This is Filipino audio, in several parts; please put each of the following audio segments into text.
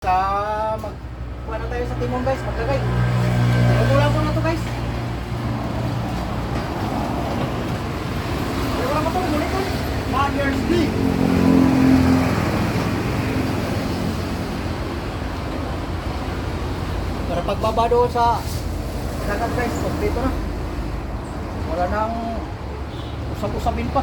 Sa magkuha na tayo sa timon guys, maglagay. Magulang ko na to guys. Pero wala pa to, muli to. Mother's Day. Para pagbaba doon sa dagat guys, dito na. Wala nang usap-usapin pa.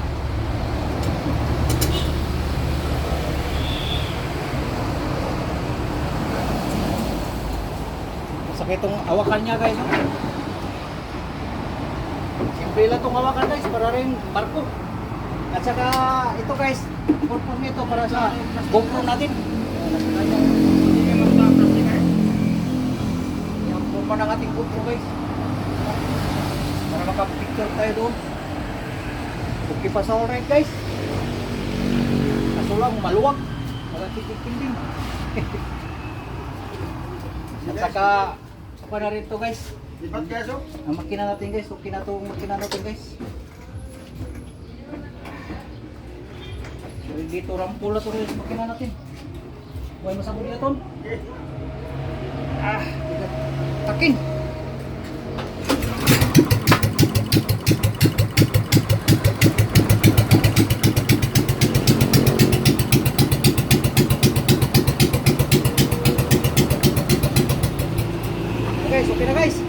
Sakit itong awakan niya guys. Simple lang itong awakan guys para rin barko. At saka ito guys, purpose nito para sa GoPro natin. Yung purpose ng ating GoPro guys. Para makapicture tayo doon. Okay pa sa alright guys. Kaso lang maluwag. Magatitig-tinding. At saka pa na rin to guys. Ang makina natin guys, okay na itong makina natin guys. So dito rampul na ito rin sa makina natin. Huwag masabot na ito. Takin. Guys, okay na guys.